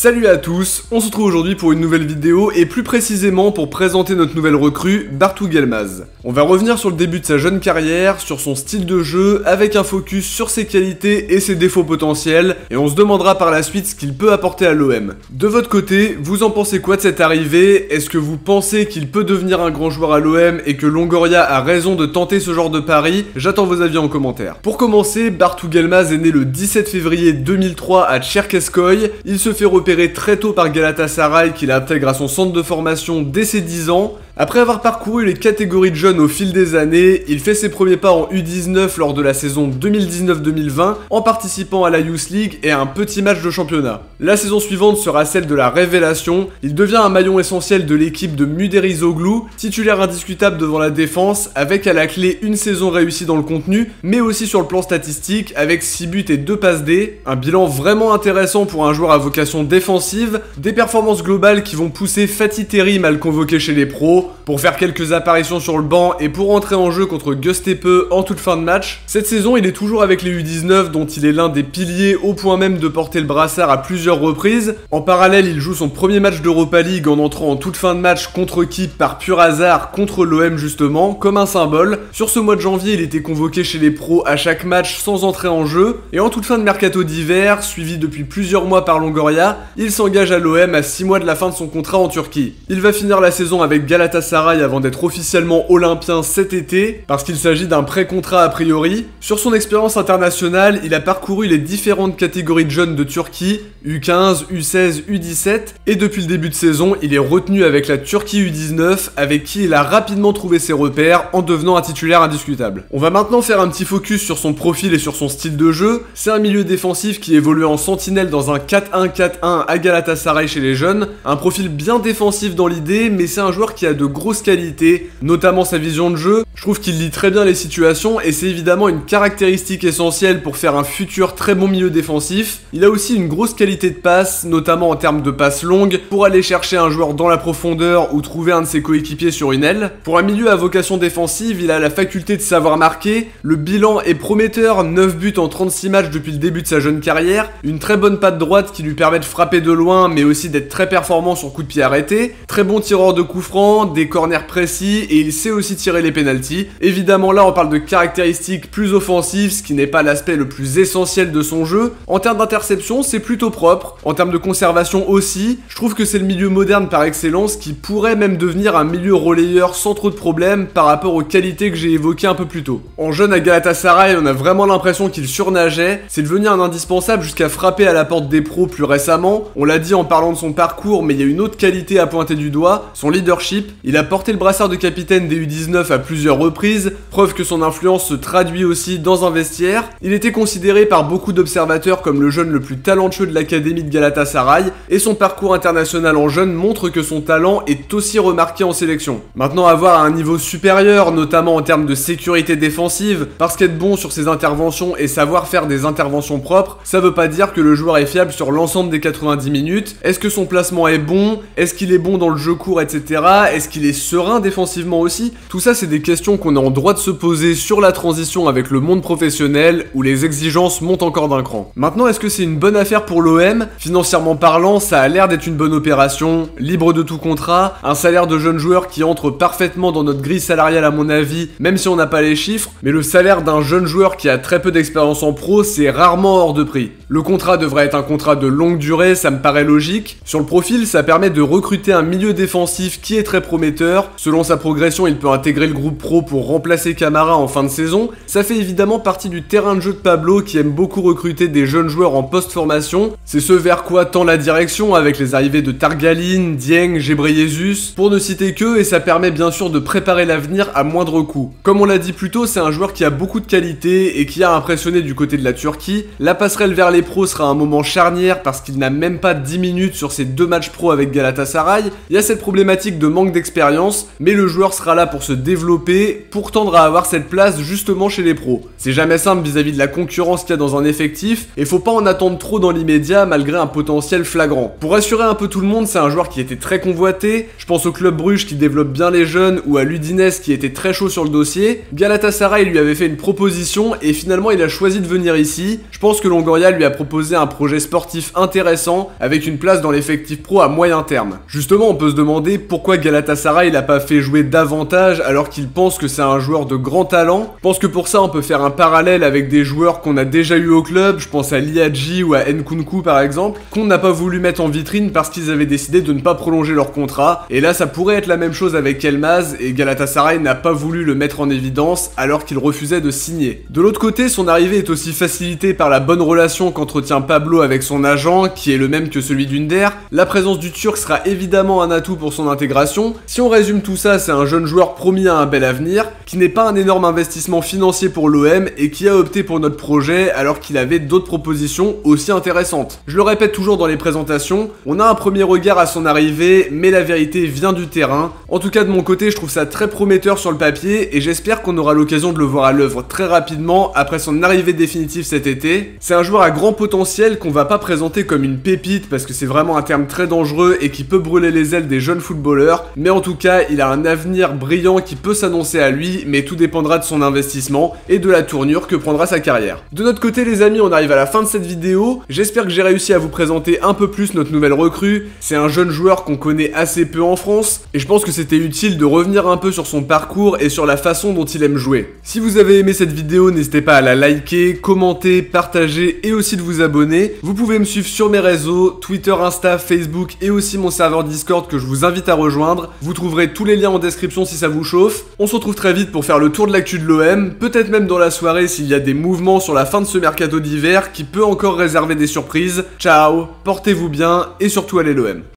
Salut à tous, on se retrouve aujourd'hui pour une nouvelle vidéo et plus précisément pour présenter notre nouvelle recrue, Bartu Gelmaz. On va revenir sur le début de sa jeune carrière, sur son style de jeu, avec un focus sur ses qualités et ses défauts potentiels, et on se demandera par la suite ce qu'il peut apporter à l'OM. De votre côté, vous en pensez quoi de cette arrivée? Est-ce que vous pensez qu'il peut devenir un grand joueur à l'OM et que Longoria a raison de tenter ce genre de pari? J'attends vos avis en commentaire. Pour commencer, Bartu Gelmaz est né le 17 février 2003 à Tcherkezkoy. Il se fait repérer très tôt par Galatasaray qu'il intègre à son centre de formation dès ses 10 ans. Après avoir parcouru les catégories de jeunes au fil des années, il fait ses premiers pas en U19 lors de la saison 2019-2020 en participant à la Youth League et à un petit match de championnat. La saison suivante sera celle de la révélation, il devient un maillon essentiel de l'équipe de Muderizoglu, titulaire indiscutable devant la défense, avec à la clé une saison réussie dans le contenu, mais aussi sur le plan statistique avec 6 buts et 2 passes D, un bilan vraiment intéressant pour un joueur à vocation défensive, des performances globales qui vont pousser Fatih Terim à le convoquer chez les pros, pour faire quelques apparitions sur le banc et pour entrer en jeu contre Göztepe en toute fin de match. Cette saison, il est toujours avec les U19 dont il est l'un des piliers au point même de porter le brassard à plusieurs reprises. En parallèle, il joue son premier match d'Europa League en entrant en toute fin de match contre qui, par pur hasard, contre l'OM justement, comme un symbole. Sur ce mois de janvier, il était convoqué chez les pros à chaque match sans entrer en jeu. Et en toute fin de mercato d'hiver, suivi depuis plusieurs mois par Longoria, il s'engage à l'OM à 6 mois de la fin de son contrat en Turquie. Il va finir la saison avec Galatasaray avant d'être officiellement olympien cet été, parce qu'il s'agit d'un pré-contrat a priori. Sur son expérience internationale, il a parcouru les différentes catégories de jeunes de Turquie, U15, U16, U17, et depuis le début de saison, il est retenu avec la Turquie U19, avec qui il a rapidement trouvé ses repères en devenant un titulaire indiscutable. On va maintenant faire un petit focus sur son profil et sur son style de jeu. C'est un milieu défensif qui évolue en sentinelle dans un 4-1-4-1 à Galatasaray chez les jeunes, un profil bien défensif dans l'idée, mais c'est un joueur qui a de grosses qualités, notamment sa vision de jeu. Je trouve qu'il lit très bien les situations et c'est évidemment une caractéristique essentielle pour faire un futur très bon milieu défensif. Il a aussi une grosse qualité de passe, notamment en termes de passes longues, pour aller chercher un joueur dans la profondeur ou trouver un de ses coéquipiers sur une aile. Pour un milieu à vocation défensive, il a la faculté de savoir marquer. Le bilan est prometteur, 9 buts en 36 matchs depuis le début de sa jeune carrière, une très bonne patte droite qui lui permet de frapper de loin mais aussi d'être très performant sur coup de pied arrêté, très bon tireur de coups francs, des corners précis et il sait aussi tirer les pénaltys. Évidemment là on parle de caractéristiques plus offensives, ce qui n'est pas l'aspect le plus essentiel de son jeu. En termes d'interception c'est plutôt propre, en termes de conservation aussi, je trouve que c'est le milieu moderne par excellence qui pourrait même devenir un milieu relayeur sans trop de problèmes par rapport aux qualités que j'ai évoquées un peu plus tôt. En jeune à Galatasaray on a vraiment l'impression qu'il surnageait, c'est devenu un indispensable jusqu'à frapper à la porte des pros plus récemment. On l'a dit en parlant de son parcours mais il y a une autre qualité à pointer du doigt, son leadership. Il a porté le brassard de capitaine des U19 à plusieurs reprises, preuve que son influence se traduit aussi dans un vestiaire. Il était considéré par beaucoup d'observateurs comme le jeune le plus talentueux de l'académie de Galatasaray, et son parcours international en jeune montre que son talent est aussi remarqué en sélection. Maintenant, avoir à un niveau supérieur, notamment en termes de sécurité défensive, parce qu'être bon sur ses interventions et savoir faire des interventions propres, ça veut pas dire que le joueur est fiable sur l'ensemble des 90 minutes. Est-ce que son placement est bon? Est-ce qu'il est bon dans le jeu court, etc. Est-ce qu'il est serein défensivement aussi? Tout ça c'est des questions qu'on est en droit de se poser sur la transition avec le monde professionnel où les exigences montent encore d'un cran. Maintenant, est-ce que c'est une bonne affaire pour l'OM? Financièrement parlant, ça a l'air d'être une bonne opération, libre de tout contrat, un salaire de jeune joueur qui entre parfaitement dans notre grille salariale à mon avis, même si on n'a pas les chiffres, mais le salaire d'un jeune joueur qui a très peu d'expérience en pro, c'est rarement hors de prix. Le contrat devrait être un contrat de longue durée, ça me paraît logique. Sur le profil, ça permet de recruter un milieu défensif qui est très prometteur. Selon sa progression, il peut intégrer le groupe pro pour remplacer Camara en fin de saison. Ça fait évidemment partie du terrain de jeu de Pablo qui aime beaucoup recruter des jeunes joueurs en post-formation. C'est ce vers quoi tend la direction avec les arrivées de Targaline, Dieng, Gebreyesus, pour ne citer qu'eux, et ça permet bien sûr de préparer l'avenir à moindre coût. Comme on l'a dit plus tôt, c'est un joueur qui a beaucoup de qualité et qui a impressionné du côté de la Turquie. La passerelle vers les pros sera un moment charnière parce qu'il n'a même pas 10 minutes sur ses 2 matchs pro avec Galatasaray. Il y a cette problématique de manque d'expérience d'expérience, mais le joueur sera là pour se développer, pour tendre à avoir cette place justement chez les pros. C'est jamais simple vis-à-vis de la concurrence qu'il y a dans un effectif, et faut pas en attendre trop dans l'immédiat malgré un potentiel flagrant. Pour rassurer un peu tout le monde, c'est un joueur qui était très convoité, je pense au Club Bruges qui développe bien les jeunes, ou à l'Udinese qui était très chaud sur le dossier. Galatasaray lui avait fait une proposition, et finalement il a choisi de venir ici. Je pense que Longoria lui a proposé un projet sportif intéressant, avec une place dans l'effectif pro à moyen terme. Justement, on peut se demander pourquoi Galatasaray l'a pas fait jouer davantage alors qu'il pense que c'est un joueur de grand talent. Je pense que pour ça on peut faire un parallèle avec des joueurs qu'on a déjà eu au club, je pense à Liadji ou à Nkunku par exemple, qu'on n'a pas voulu mettre en vitrine parce qu'ils avaient décidé de ne pas prolonger leur contrat, et là ça pourrait être la même chose avec Elmaz, et Galatasaray n'a pas voulu le mettre en évidence alors qu'il refusait de signer. De l'autre côté, son arrivée est aussi facilitée par la bonne relation qu'entretient Pablo avec son agent, qui est le même que celui d'Under. La présence du Turc sera évidemment un atout pour son intégration. Si on résume tout ça, c'est un jeune joueur promis à un bel avenir, qui n'est pas un énorme investissement financier pour l'OM et qui a opté pour notre projet alors qu'il avait d'autres propositions aussi intéressantes. Je le répète toujours dans les présentations, on a un premier regard à son arrivée, mais la vérité vient du terrain. En tout cas de mon côté, je trouve ça très prometteur sur le papier et j'espère qu'on aura l'occasion de le voir à l'œuvre très rapidement après son arrivée définitive cet été. C'est un joueur à grand potentiel qu'on va pas présenter comme une pépite parce que c'est vraiment un terme très dangereux et qui peut brûler les ailes des jeunes footballeurs, mais en tout cas il a un avenir brillant qui peut s'annoncer à lui, mais tout dépendra de son investissement et de la tournure que prendra sa carrière. De notre côté les amis, on arrive à la fin de cette vidéo, j'espère que j'ai réussi à vous présenter un peu plus notre nouvelle recrue. C'est un jeune joueur qu'on connaît assez peu en France, et je pense que c'était utile de revenir un peu sur son parcours et sur la façon dont il aime jouer. Si vous avez aimé cette vidéo, n'hésitez pas à la liker, commenter, partager et aussi de vous abonner. Vous pouvez me suivre sur mes réseaux, Twitter, Insta, Facebook et aussi mon serveur Discord que je vous invite à rejoindre. Vous trouverez tous les liens en description si ça vous chauffe. On se retrouve très vite pour faire le tour de l'actu de l'OM, peut-être même dans la soirée s'il y a des mouvements sur la fin de ce mercato d'hiver qui peut encore réserver des surprises. Ciao, portez-vous bien et surtout allez l'OM.